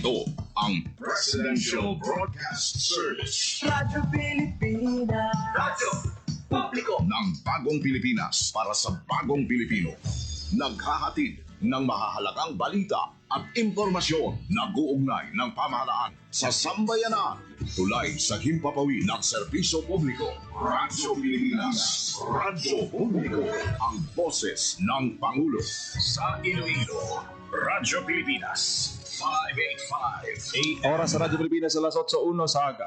Ito ang Presidential Broadcast Service. Radyo Pilipinas. Radyo Publiko ng Bagong Pilipinas para sa Bagong Pilipino. Naghahatid ng mahahalagang balita at impormasyon na guugnay ng pamahalaan sa sambayanan. Tulay sa himpapawid ng serbisyo publiko. Radyo Pilipinas. Radyo Publiko. Ang boses ng Pangulo. Sa Iloilo, Radyo Pilipinas. 585. Oras sa Radyo Pilipinas alas 8:01 sa aga.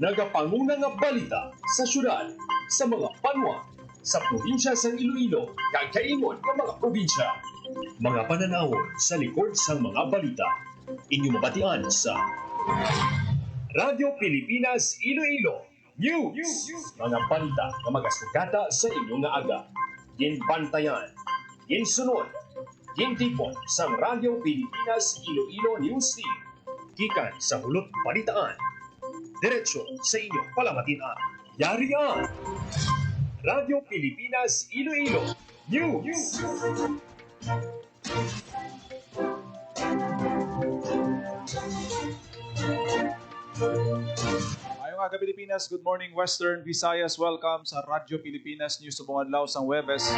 Nagapanguna nga balita sa syudad, sa mga banwa, sa probinsya sa Iloilo, kakaingon ng mga probinsya. Mga pananawon sa likod sa mga balita. Inyong mabatian sa Radyo Pilipinas Iloilo News. Mga balita na magasugata sa inyong nga aga. Ginbantayan, ginsunod, gintipon sa Radyo Pilipinas Iloilo News Team. Gikan sa hulot balitaan. Diretso sa inyong palamatian. Yarian! Radyo Pilipinas Iloilo News! Ayong aga Pilipinas, good morning Western Visayas. Welcome sa Radyo Pilipinas News sa buong adlaw sang Huwebes,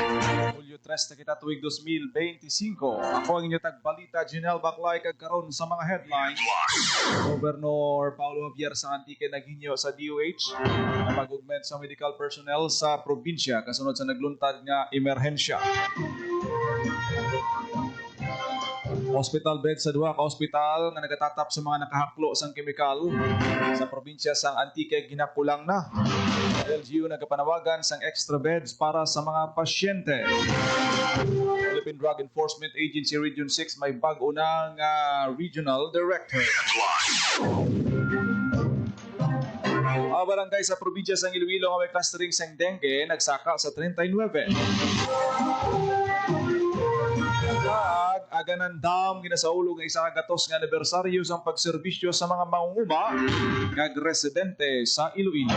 Hulyo 3 na kita tuig 2025. Ako ang inyong tagbalita, Janelle Baclay, kagkaroon sa mga headlines. Governor Paulo Javier sa Antique naghinyo sa DOH na mag-augment sa medical personnel sa probinsya kasunod sa nagluntad nga emerhensya. Hospital bed sa duha ka ospital nga nagatatap sa mga nakahaklo sang kemikal sa probinsya sang Antique ginakulang na. LGU nagapanawagan sang extra beds para sa mga pasyente. Philippine Drug Enforcement Agency Region 6 may bag-o na nga regional director. Barangay sa probinsya sang Iloilo nga may clustering sang dengue nagsaka sa 39. Aganan dam ginasaulog ng isa kagatos nga anibersaryo sang pagserbisyo sa mga mangunguma kag residente sa Iloilo.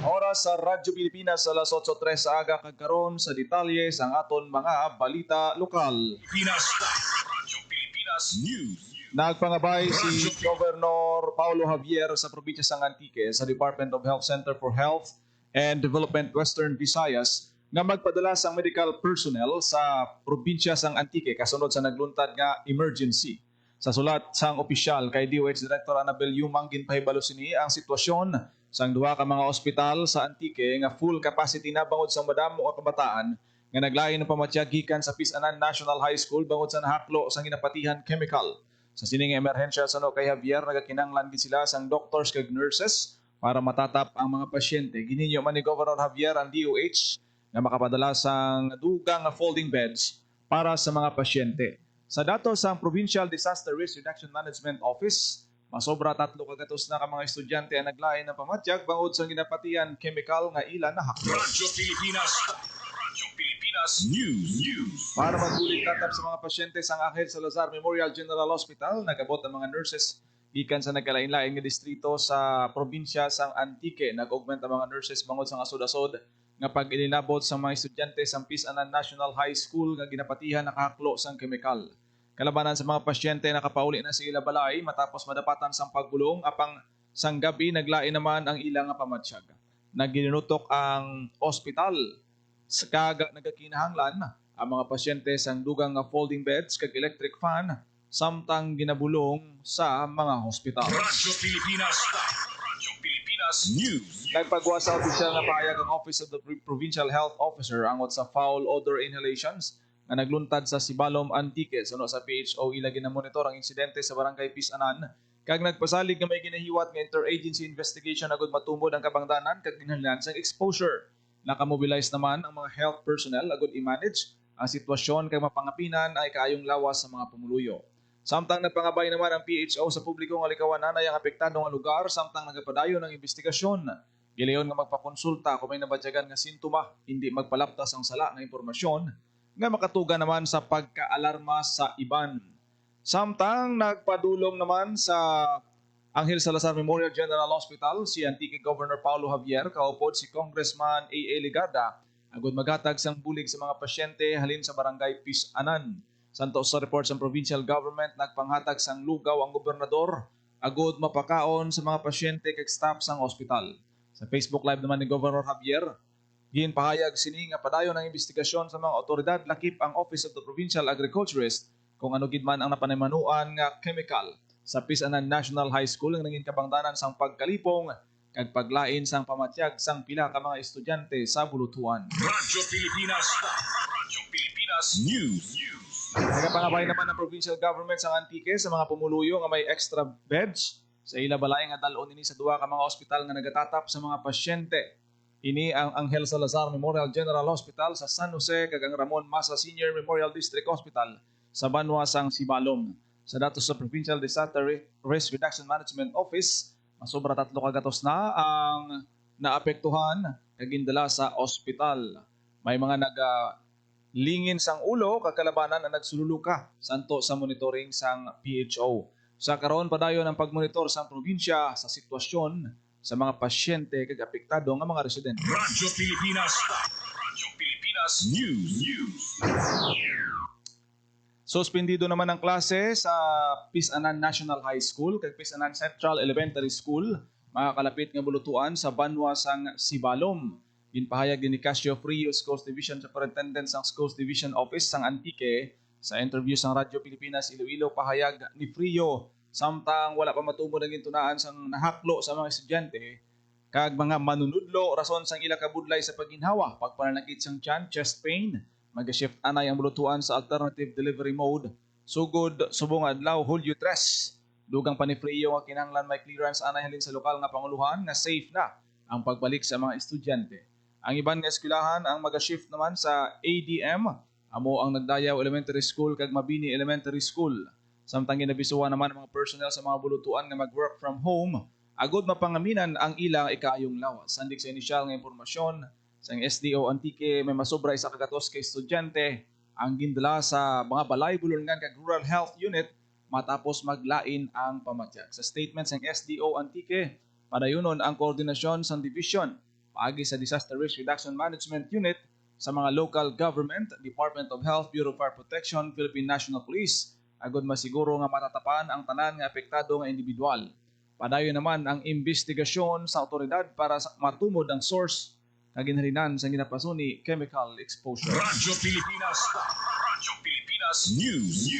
Oras sa Radyo Pilipinas alas 8:03 sa aga kagkaron sa detalye sang aton mga balita lokal. Radyo Pilipinas News. Nagpangabay si Governor Paulo Javier sa probinsya sang Antique sa Department of Health Center for Health and Development Western Visayas nga magpadala sang medical personnel sa probinsya sang Antique kasunod sa nagluntad nga emergency. Sa sulat sang opisyal kay DOH Director Annabel Yumang ginpahibalo sini ang sitwasyon sang duha ka mga ospital sa Antique nga full capacity na bangod sa madamo nga kabataan nga naglain ng pamatyag gikan sa Pisanan National High School bangod sa nahaklo sang ginapatihan chemical. Sa sining emerhensya sa kay Javier, nagakinanglan gid sila sang doctors kag nurses para matatap ang mga pasyente. Gininyo man ni Governor Javier ang DOH na makapadala sang dugang nga folding beds para sa mga pasyente. Sa datos sang Provincial Disaster Risk Reduction Management Office, masobra 3 kagatos na ka mga estudyante ang naglain ng pamatyag bangod sa ginapatihan chemical nga ila na haklo. Radyo Pilipinas. Radyo Pilipinas News. Para magbulit tatap sa mga pasyente sang Angel Salazar Memorial General Hospital, nagabot ang mga nurses gikan sa nagkalain-lain nga distrito sa probinsya sang Antique. Nag-augment ang mga nurses bangod sa asod-asod nga pag-ilinabot sa mga estudyante sang Pisanan National High School nga ginapatihan nakahaklo sang kemikal. Kalabanan sa mga pasyente nakapauli na sa ila balay matapos madapatan sang pagbulong apang sang gabi naglain naman ang ilang nga pamatsyag. Naginutok ang ospital sa nagakinahanglan ang mga pasyente sang dugang nga folding beds kag electric fan samtang ginabulong sa mga hospital. Radyo Pilipinas. Radyo Pilipinas News. Nagpagwa sa opisyal nga pahayag ang Office of the Provincial Health Officer angot sa foul odor inhalations na nagluntad sa Sibalom Antique. Suno sa PHO ila ginamonitor ang insidente sa barangay Pisanan kag nagpasalig nga may ginahiwat nga interagency investigation agud matumod ang kabangdanan kag kinahanglan sang exposure. Nakamobilize naman ang mga health personnel agud i-manage ang sitwasyon kay mapangapinan ay kaayong lawas sa mga pumuluyo. Samtang nagpangabay naman ang PHO sa publiko nga likawanan ay ang apektado nga lugar samtang nagapadayon ng investigasyon. Gilayon nga magpakonsulta kung may nabatyagan nga sintoma, hindi magpalaptas ang sala nga impormasyon nga makatuga naman sa pagkaalarma sa iban. Samtang nagpadulong naman sa Angel Salazar Memorial General Hospital, si Antique Governor Paulo Javier, kaupod si Congressman A.A. Ligarda, agud maghatag sang bulig sa mga pasyente halin sa barangay Pisanan. Santos sa report sa provincial government, nagpanghatag sang lugaw ang gobernador, agud mapakaon sa mga pasyente kag staff sang ospital. Sa Facebook Live naman ni Governor Javier, ginpahayag sini nga padayon ang investigasyon sa mga otoridad lakip ang Office of the Provincial Agriculturist kung ano gid man ang napanimanuan nga chemical sa Pisanan National High School ang naging kabangdanan sang pagkalipong kag paglain sang pamatyag sang pila ka mga estudyante sa bulutuan. Radyo Pilipinas News. Nagapangabay naman ng provincial government sa Antique sa mga pumuluyo nga may extra beds sa ila balay nga dalon ini sa duha ka mga ospital nga nagatatap sa mga pasyente. Ini ang Angel Salazar Memorial General Hospital sa San Jose kag ang Ramon Masa Senior Memorial District Hospital sa Banwa sang Sibalom. Sa datos sa Provincial Disaster Risk Reduction Management Office, masobra 3 ka gatos na ang naapektuhan kag gindala sa ospital. May mga lingin sang ulo kakalabanan ang nagsululuka santo sa monitoring sang PHO. Sa karon padayon ang pagmonitor sang probinsya sa sitwasyon sa mga pasyente kag apektado nga mga residente. Radyo Pilipinas News. Suspendido naman ang klase sa Pisanan National High School kag Pisanan Central Elementary School, mga kalapit nga bulutuan sa Banwa sang Sibalom. Ginpahayag din ni Casio Frio Schools Division Superintendent sang Schools Division Office sang Antique sa interview sang Radyo Pilipinas Iloilo. Pahayag ni Frio samtang wala pa matumo ng gintunaan sang nahaklo sa mga estudyante kag mga manunudlo rason sang ila kabudlay sa pagginhawa, pagpananakit sang tiyan, chest pain. Mag-shift anay ang bulutuan sa alternative delivery mode. Sugod subong adlaw Hulyo 3. Dugang pa ni Frio nga kinahanglan may clearance anay halin sa lokal nga panguluhan nga safe na ang pagbalik sa mga estudyante. Ang iban nga eskwelahan ang mag-shift naman sa ADM, amo ang Nagdayaw Elementary School kag Mabini Elementary School. Samtang ginabisuhan naman ang mga personnel sa mga bulutuan nga mag-work from home, agud mapangaminan ang ilang ikaayong lawas. Sandik sa inisyal nga impormasyon, sa SDO Antique may masobra 1 ka gatos ka estudyante ang gindala sa mga balay bulungan kag Rural Health Unit matapos maglain ang pamatyag. Sa statement sa SDO Antique, padayunon ang koordinasyon sa division paagi sa Disaster Risk Reduction Management Unit sa mga local government, Department of Health, Bureau of Fire Protection, Philippine National Police, agud masiguro nga matatapan ang tanan nga apektado nga individual. Padayon naman ang investigasyon sa otoridad para matumod ang source kag ginhalinan sa ginapasuni chemical exposure. Radyo Pilipinas News.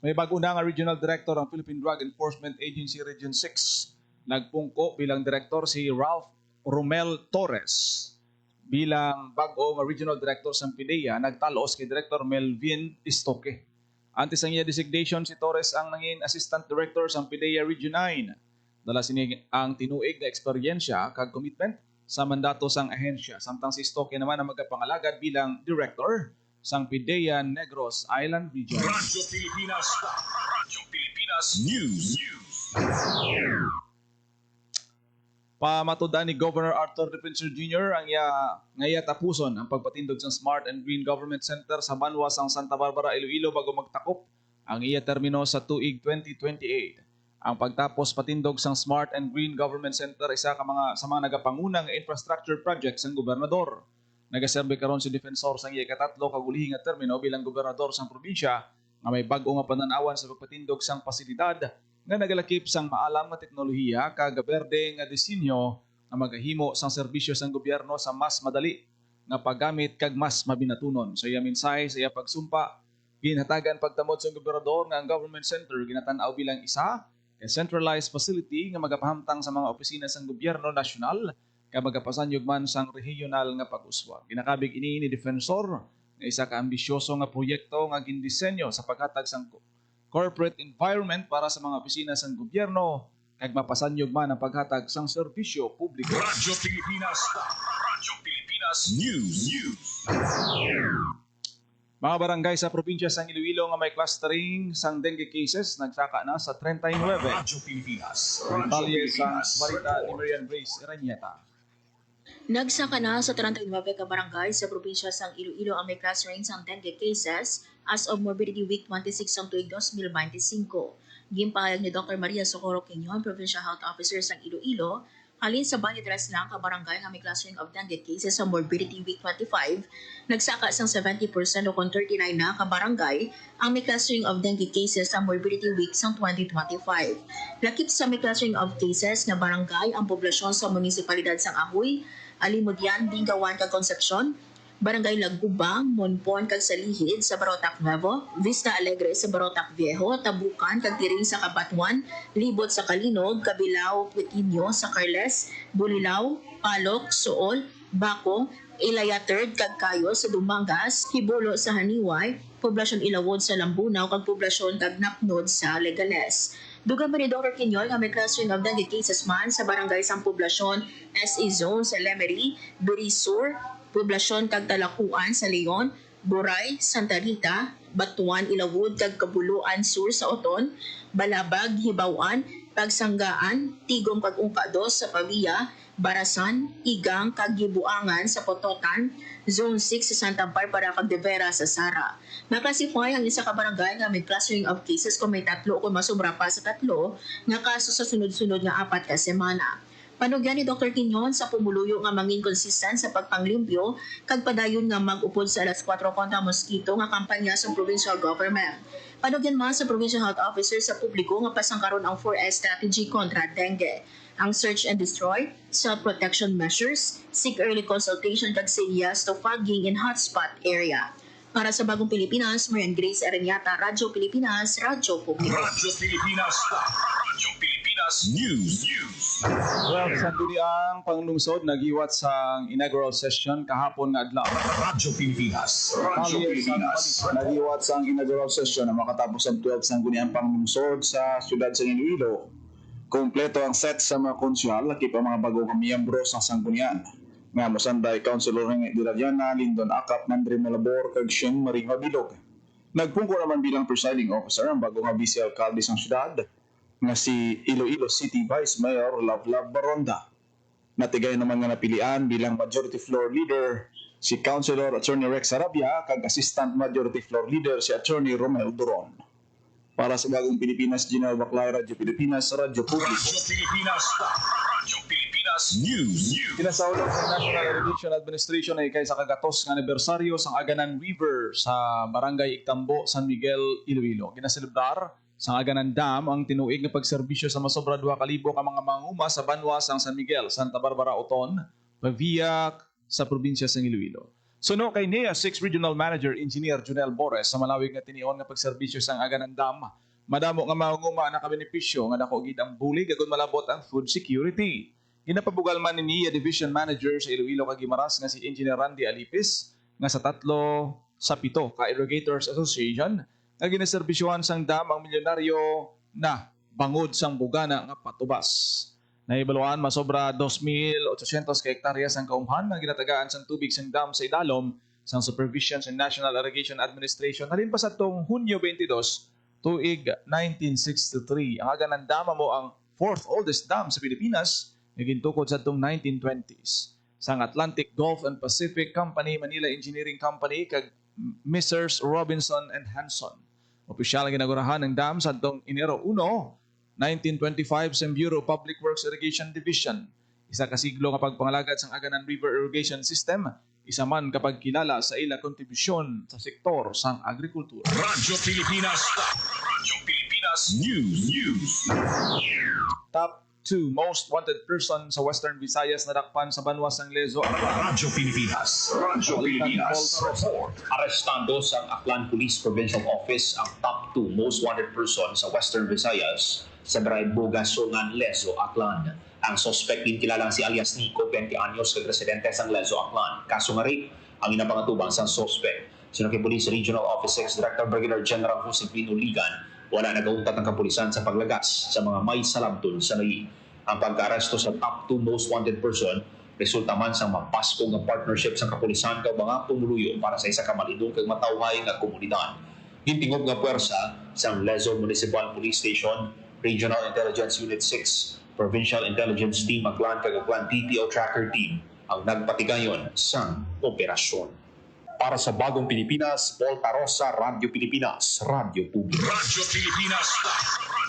May bago na nga Regional Director ang Philippine Drug Enforcement Agency Region 6. Nagpungko bilang Director si Ralph Romel Torres. Bilang bago nga Regional Director sa PIDEA, nagtalos kay Director Melvin Istoque. Antes ang iya designation, si Torres ang nangin Assistant Director sa PIDEA Region 9. Dala sini ang tinuig na eksperyensya kag commitment sa mandato sang ahensya. Samtang si Stoke naman ang magapangalagad bilang Director sang PIDEA Negros Island Region. Radyo Pilipinas News. Pamatudan ni Governor Arthur Defensor Jr. ang ngaya tapuson ang pagpatindog sa Smart and Green Government Center sa Banwa sang Santa Barbara, Iloilo bago magtakop ang iya termino sa tuig 2028. Ang pagtapos patindog sang Smart and Green Government Center isa sa mga nagapangunang infrastructure projects ng gobernador. Nagaserbe karon si Defensor sang iya katatlo kagulihi nga termino bilang gobernador sang probinsya nga may bag-o nga pananawan sa pagpatindog sang pasilidad nga nagalakip sang maalam nga teknolohiya kag berde nga disenyo nga magahimo sang serbisyo sang gobyerno sa mas madali nga paggamit kag mas mabinatunon. Sa iya mensahe sa iya pagsumpa, ginhatagan pagtamod sang gobernador nga ang government center ginatan-aw bilang isa a centralized facility nga magapahamtang sa mga opisina sang gobyerno nasyonal kag magapasanyog man sang regional nga pag-uswag. Ginakabig ini ni Defensor nga isa ka ambisyoso nga proyekto nga gindisenyo sa paghatag sang corporate environment para sa mga opisina sang gobyerno kag mapasanyog man ang paghatag sang serbisyo publiko. Radyo Pilipinas News. Mga barangay sa probinsya sang Iloilo nga may clustering sang dengue cases nagsaka na sa 39. Radyo Pilipinas. Detalye sa balita ni Marian Grace Iranieta. Nagsaka na sa 39 ka barangay sa probinsya sang Iloilo ang may clustering sang dengue cases as of Morbidity Week 26 ang tuig 2025. Gimpahayag ni Dr. Maria Socorro Quinyon, Provincial Health Officer sa Iloilo, halin sa Banyadres lang ka barangay nga may clustering of dengue cases sa Morbidity Week 25, nagsaka sang 70% o kung 39 na ka barangay ang may clustering of dengue cases sa Morbidity Week sang 2025. Lakip sa may clustering of cases na barangay ang poblasyon sa munisipalidad sang Ahoy, Alimudian, Dingawan, kag Concepcion, Barangay Lagubang, Monpon kag Salihid sa Barotac Nuevo, Vista Alegre sa Barotac Viejo, Tabukan kag Tiring sa Kabatuan, Libot sa Kalinog, Kabilao, Pequinho sa Carles, Bulilao, Palok, Suol, Bako, Ilaya 3rd kag Kayo sa Dumangas, Hibulo sa Haniway, Poblasyon Ilawod sa Lambunaw kag Poblasyon kag Napnod sa Legales. Dugang ba ni Dr. Quinyon nga may clustering of dengue cases man sa barangay sang poblasyon SE Zone sa Lemery, Birisur, poblasyon kag Talakuan sa Leon, Buray, Santa Rita, Batuan, Ilawod kag Kabuluan Sur sa Oton, Balabag, Hibawan, Pagsanggaan, Tigom kag Ungka 2 sa Pavia, Barasan, Igang kag Gibuangan sa Pototan, Zone 6 sa Santa Barbara kag De Vera sa Sara. Na-classify ang isa ka barangay nga may clustering of cases kung may 3 o kung masubra pa sa 3 nga kaso sa sunod-sunod nga 4 ka semana. Panugyan ni Dr. Quinyon sa pumuluyo nga mangin consistent sa pagpanglimpyo kag padayon nga mag-upod sa alas 4 kontra mosquito nga kampanya sa provincial government. Panugyan man sa provincial health officer sa publiko nga pasangkaron ang 4S strategy kontra dengue. Ang search and destroy, self-protection measures, seek early consultation kag say yes to fogging in hotspot area. Para sa Bagong Pilipinas, Marian Grace Aranyata, Radyo Pilipinas, Radyo Publiko. Radyo Pilipinas. Radyo Pilipinas News. Well, sa ang panglungsod nagiwat sa inaugural session kahapon nga adlaw. Radyo Pilipinas. Radyo Pilipinas. Nagiwat sa inaugural session na makatapos ang 12 sangguniang panglungsod sa siyudad sa Iloilo. Kompleto ang set sa mga konsyal, lakip ang mga bagong miyembro sa sanggunian. Nga mosanday Councilor Rene Diladiana, Lindon Akap, Nandre Malabor, kag Shem Maring Mabilog. Nagpungko naman bilang presiding officer ang bagong vice-alcalde sa siyudad nga si Iloilo City Vice Mayor Lovlove Baronda. Natigay naman nga napilian bilang majority floor leader si Councilor Attorney Rex Arabia kag assistant majority floor leader si Attorney Romel Duron. Para sa Bagong Pilipinas, General Baclay, Radyo Pilipinas, Radyo Publiko. Radyo Pilipinas. Radyo Pilipinas News. Kinasahulog sa National Irrigation Administration ay kay sa kagatos nga anibersaryo sang Aganan River sa Barangay Ictambo, San Miguel, Iloilo. Ginaselebrar sa Aganan Dam ang tinuig nga pagserbisyo sa masobra 2,000 ka mga manguma sa banwa sang San Miguel, Santa Barbara, Oton, Pavia sa probinsya sang Iloilo. Suno kay NEA 6 Regional Manager Engineer Junel Bores sa malawig nga tinion nga pagserbisyo sang Aganan Dam. Madamo nga manguma na kabenepisyo nga dako gid ang bulig agon malabot ang food security. Ginapabugal man ni NEA Division Manager sa Iloilo kag Guimaras nga si Engineer Randy Alipis nga sa 3 sa 7 ka Irrigators Association nga ginaserbisyohan sang dam ang milyonaryo na bangod sang bugana nga patubas. Naibaluan masobra 2,800 ka hektarya sang kaumhan nga ginatagaan sang tubig sang dam sa idalom sang supervision sa National Irrigation Administration halin pa sa tong Hunyo 22 tuig 1963. Ang Aganan Dam mo ang 4th oldest dam sa Pilipinas nga gintukod sa tong 1920s. Sang Atlantic Gulf and Pacific Company, Manila Engineering Company kag Messrs. Robinson and Hanson. Opisyal nga ginagurahan ng dam sa tong Enero 1, 1925 sa Bureau of Public Works Irrigation Division. Isa ka siglo nga pagpangalagad sang Aganan River Irrigation System, isa man kapag kilala sa ila kontribusyon sa sektor sang agrikultura. Radyo Pilipinas. Radyo Pilipinas News. Top 2 most wanted person sa Western Visayas na dakpan sa banwa sang Lezo. Radyo Pilipinas. Radyo Pilipinas Report. Arestado sa Aklan Police Provincial Office ang top 2 most wanted person sa Western Visayas sa Brayboga, Sungan, Lezo, Aklan. Ang suspect din kilalang si alias Nico, 20 anyos, kag residente sang Lezo, Aklan. Kaso nga rape ang inapangatubang sang suspect. Sinaki Police Regional Office 6 Director Brigadier General Jose Pino Ligan, wala nagauntat ang kapulisan sa paglagas sa mga may salabton sa nai. Ang pagka-aresto sa top 2 most wanted person resulta man sa mapasko nga partnership sa kapulisan kag mga pumuluyo para sa isa ka malidong kag matawhay nga komunidad. Hintingog nga puwersa sa Lezo Municipal Police Station, Regional Intelligence Unit 6, Provincial Intelligence Team, Aklan kag Aklan TPO Tracker Team ang nagpatigayon sa operasyon. Para sa Bagong Pilipinas, Paul Tarosa, Radyo Pilipinas, Radyo Publiko. Radyo Pilipinas.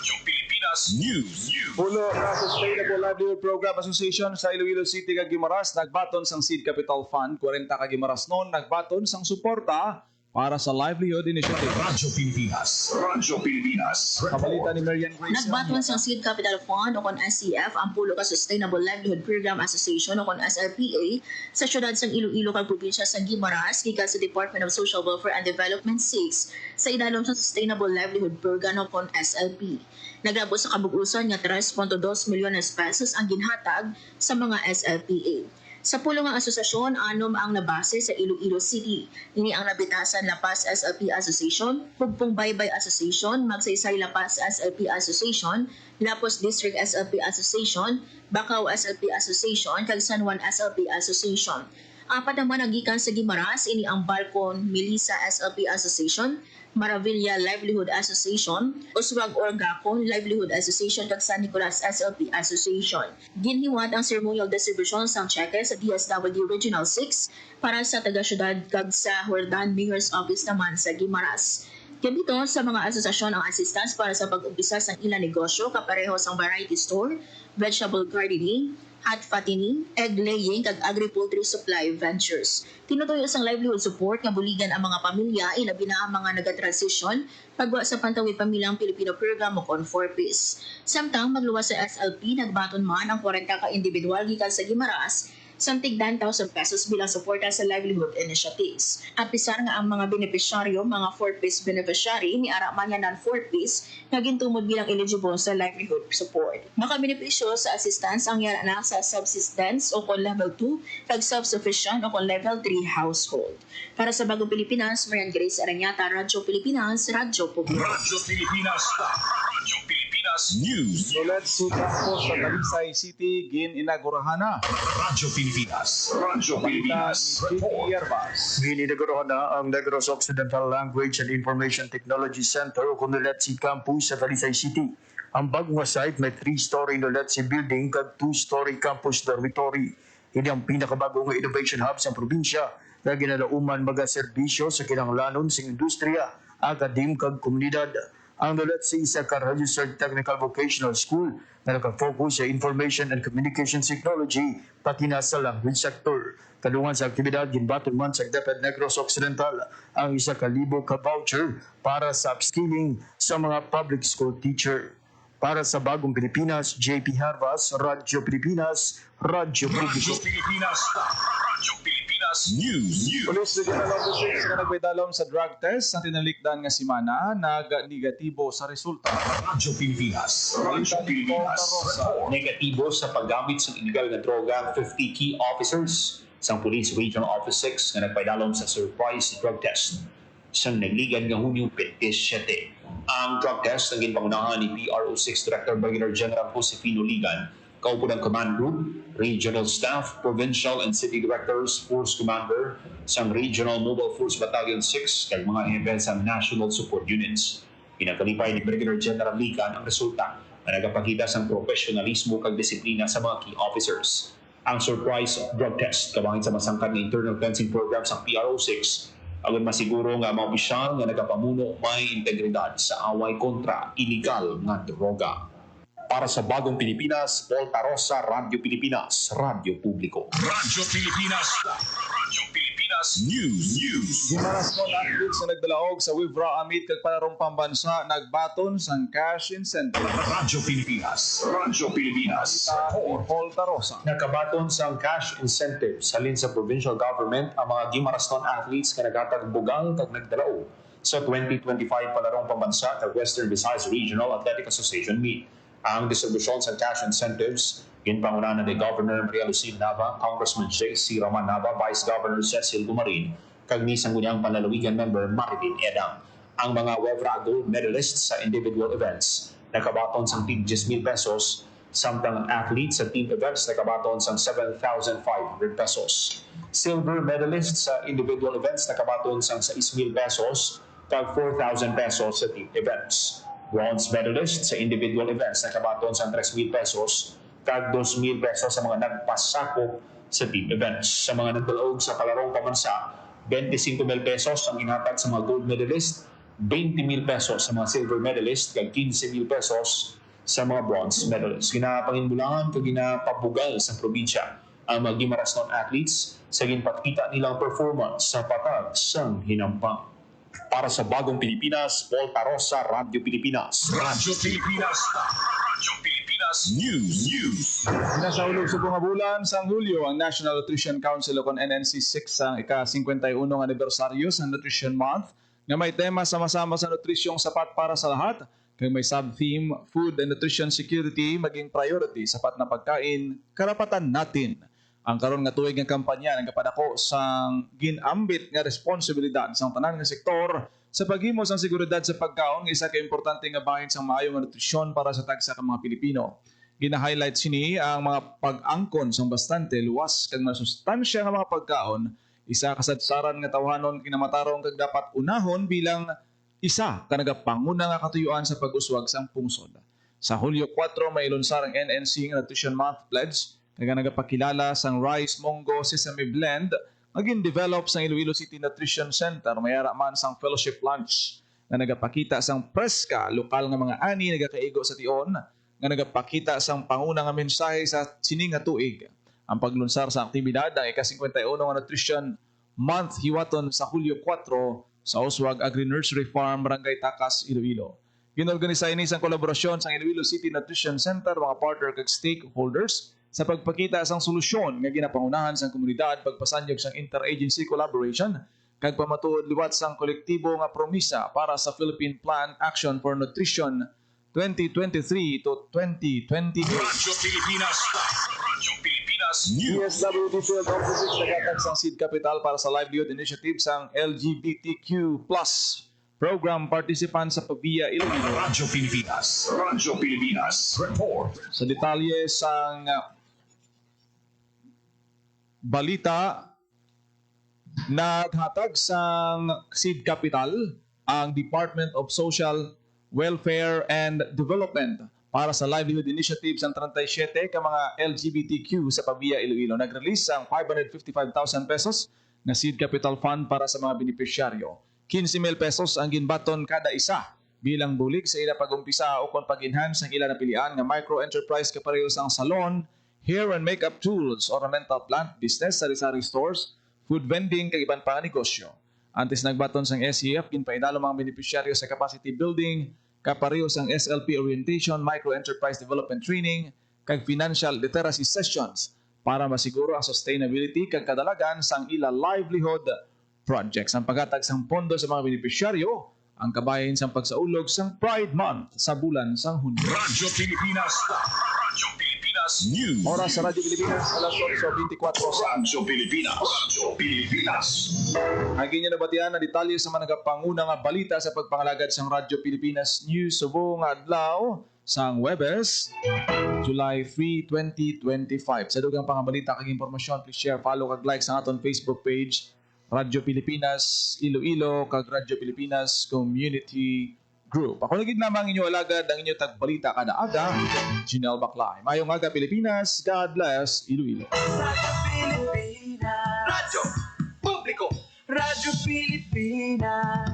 Radyo Pilipinas News. Pulo na Sustainable Livelihood Program Association sa Iloilo City kag Guimaras nagbaton sang Seed Capital Fund 40 ka Guimaras noon nagbaton sang suporta para sa livelihood initiative. Radyo Pilipinas. Radyo Pilipinas. Kabalita ni Marian Grace. Nagbaton sa Seed Capital Fund o kon SCF ang pulo ka Sustainable Livelihood Program Association o kon SLPA sa syudad sang Iloilo kag probinsya sang Guimaras gikan sa Department of Social Welfare and Development 6 sa idalom sa Sustainable Livelihood Program o kon SLP. Nagrabo sa kabugusan nga 3.2 milyones pesos ang ginhatag sa mga SLPA. Sa pulong nga asosasyon, anom ang nabase sa Iloilo City. Ini ang nabitasan Lapas SLP Association, Pugpong Baybay Association, Magsaysay Lapas SLP Association, Lapos District SLP Association, Bacau SLP Association, kag San Juan SLP Association. Apat naman nagikan sa Guimaras, ini ang Balcon Melissa SLP Association, Maravilla Livelihood Association, Uswag Orgacon Livelihood Association kag San Nicolas SLP Association. Ginhiwat ang ceremonial distribution sang cheque sa DSWD Regional 6 para sa taga-syudad kag sa Hordan Mayor's Office naman sa Guimaras. Gabito sa mga asosasyon ang assistance para sa pag-umpisa sa ilang negosyo kapareho sang variety store, vegetable gardening, hot fattening, egg laying kag agri-poultry supply ventures. Tinutuyo sang livelihood support nga buligan ang mga pamilya ilabi na ang mga naga-transition pagwa sa Pantawid Pamilyang Pilipino Program o kon 4Ps. Samtang magluwas sa SLP nagbaton man ang 40 ka individual gikan sa Guimaras samtig 10,000 pesos bilang suporta sa livelihood initiatives. Apisar nga ang mga benepisyaryo, mga 4Ps beneficiary ni araman nga non-4Ps nga gintumod bilang eligible sa livelihood support. Makabenepisyo sa assistance ang yara na sa subsistence o kon level 2 kag self-sufficient o kon level 3 household. Para sa Bagong Pilipinas, Marian Grace Aranyata, Radyo Pilipinas, Radyo Publiko. Radyo Pilipinas. Radyo Pilipinas News. Ulit si Campus sa Talisay City gin-inaugurahan na. Radyo Pilipinas. Radyo Pilipinas. Yerbas. Ginidaguro na ang Negros Occidental Language and Information Technology Center o kunulat si campus sa Talisay City. Ang bagong site may 3-story nulat si building kag 2-story campus dormitory. Ini ang pinakabagong innovation hub sa probinsya na ginalauman mga serbisyo sa kinahanglanon sa industriya, akadim kag komunidad. Ang nulat sa isa ka registered technical vocational school na nakafocus sa information and communications technology pati na sa language sector. Kadungan sa aktibidad, ginbaton man sa DepEd Negros Occidental ang 1,000 ka voucher para sa upskilling sa mga public school teacher. Para sa Bagong Pilipinas, JP Harvas, Radyo Pilipinas, Radyo Publiko. Radyo Pilipinas. Radyo Pilipinas News. Police Regional Officer nga nagpaidalom sa drug test sa tinalikdan nga simana nag-negatibo sa resulta. Radyo Pilipinas. Radyo Pilipinas. Negatibo sa paggamit sa illegal na droga 50 key officers sa Police Regional Office 6 nga nagpaidalom sa surprise drug test sa nagligan nga Hunyo 27. Ang drug test ang ginpangunahan ni PRO6 Director Brigadier General Josefino Ligan, kaupo ng Command Group, Regional Staff, Provincial and City Directors, Force Commander, sang Regional Mobile Force Battalion 6, kag mga events sa National Support Units. Pinakalipay ni Brigadier General Ligan ang resulta na nagapakita sa profesionalismo kag disiplina sa mga key officers. Ang surprise drug test kabangit sa masangkad ng internal cleansing program sa PRO6 agon masiguro nga mga opisyal nga nagapamuno may integridad sa away kontra illegal nga droga. Para sa Bagong Pilipinas, Paul Tarosa, Radyo Pilipinas, Radyo Publiko. Radyo Pilipinas. Radyo Pilipinas News. Guimaras noon athletes na nagdalaog sa Wivra Amit kag panarong pambansa nagbaton sang cash incentive. Radyo Pilipinas. Radyo Pilipinas. Paul Tarosa. Nakabaton sa cash incentives halin sa provincial government ang mga Guimaras noon athletes nga nagatag bugang kag nagdalaog sa 2025 panarong pambansa kag Western Visayas Regional Athletic Association meet. Ang distribusyon sa cash incentives ginpangunahan ni Governor Maria Lucina Nava, Congressman J.C. Roman Nava, Vice Governor Cecil Gumarin, kag ni sangguniang panlalawigan member Marilyn Edang. Ang mga WEVRA gold medalists sa individual events nakabaton sang tig 10,000 pesos, samtang athletes sa team events nakabaton sang 7,500 pesos. Silver medalists sa individual events nakabaton sang 6,000 pesos, kag 4,000 pesos sa team events. Bronze medalist sa individual events nakabaton sa 3,000 pesos, kag 2,000 pesos sa mga nagpasakop sa team events. Sa mga nagdalaog sa kalarong pamansa, 25,000 pesos ang inhatag sa mga gold medalist, 20,000 pesos sa mga silver medalist kag 15,000 pesos sa mga bronze medalists. Ginapanginbulangan kag ginapabugal sa probinsya ang mga Guimaras non-athletes sa ginpakita nilang performance sa patag sang hinampang. Para sa Bagong Pilipinas, Paul Tarosa, Radyo Pilipinas. Radyo Pilipinas. Radyo Pilipinas News. Nasa hulog sa bunga bulan sa Hulyo ang National Nutrition Council o NNC 6 ang ika-51 anibersaryo sa Nutrition Month nga may tema sama-sama sa nutrisyong sapat para sa lahat kay may sub-theme Food and Nutrition Security maging priority sapat na pagkain karapatan natin. Ang karon nga tuig nga kampanya nagapadako sang ginambit nga responsibilidad sang tanan nga sektor sa paghimo sang seguridad sa pagkaon nga isa ka importante nga bahin sang maayong nga nutrisyon para sa tagsa ka mga Pilipino. Gina-highlight sini ang mga pag-angkon sang bastante luwas kag masustansya nga mga pagkaon, isa kasadsaran nga tawhanon kinamatarong kag dapat unahon bilang isa ka nagapanguna nga katuyuan sa pag-uswag sang pungsod. Sa Hulyo 4 may lunsar ang NNC nga Nutrition Month Pledge kag nagapakilala sang Rice Mongo Sesame Blend maging develop sang Iloilo City Nutrition Center mayara man sang fellowship lunch nga nagapakita sang preska lokal nga mga ani nagakaigo sa tion nga nagapakita sang panguna nga mensahe sa sining nga tuig. Ang paglunsar sa aktibidad ang ika-51 nga Nutrition Month hiwaton sa Hulyo 4 sa Oswag Agri-Nursery Farm, Barangay Takas, Iloilo. Ginorganisa ini sang kolaborasyon sa Iloilo City Nutrition Center mga partner kag stakeholders sa pagpakita sang solusyon nga ginapangunahan sang komunidad pagpasanyog sang interagency collaboration kag pamatuod liwat sang kolektibo nga promisa para sa Philippine Plan Action for Nutrition 2023 to 2028. Radyo Pilipinas. Radyo Pilipinas News. DSWD Field Offices nagatag sang seed capital para sa livelihood initiative sang LGBTQ+ program participant sa Pavia Iloilo. Radyo Pilipinas. Radyo Pilipinas Report. Sa detalye sang balita, naghatag sang seed capital ang Department of Social Welfare and Development para sa livelihood initiative sang 37 ka mga LGBTQ sa Pavia Iloilo. Nag-release ang 555,000 pesos na seed capital fund para sa mga benepisyaryo. 15,000 pesos ang ginbaton kada isa bilang bulig sa ila pag-umpisa o kon pag-enhance ang ila napilian nga micro-enterprise kapareho sang salon, hair and makeup tools, ornamental plant business, sari-sari stores, food vending, kag iban pang negosyo. Antes nagbaton sang SEF, ginpainalo mga benepisyaryo sa capacity building, kapareho sang SLP orientation, micro-enterprise development training, kag financial literacy sessions para masiguro ang sustainability kag kadalagan sang ila livelihood projects. Ang paghatag sang pondo sa mga benepisyaryo, ang kabahin sang pagsaulog sang Pride Month sa bulan sang Hunyo. Radyo Pilipinas. Radyo Pilipinas News. Oras sa Radyo Pilipinas, alas 8:24 sa Radyo Pilipinas. Radyo Pilipinas. ang ganyan nabatian na detalye sa mga nagapanguna nga balita sa pagpangalagad sang Radyo Pilipinas News subong adlaw sang Webes, July 3, 2025. Sa dugang pangabalita kag impormasyon, please share, follow kag like sa aton Facebook page Radyo Pilipinas Iloilo kag Radyo Pilipinas Community Group. Ako nagig namang inyo alagad ang inyo tagbalita kada aga, Jinel Baclay. Mayong aga Pilipinas, God bless Iloilo. Radyo Pilipinas. Radyo Publiko. Radyo Pilipinas.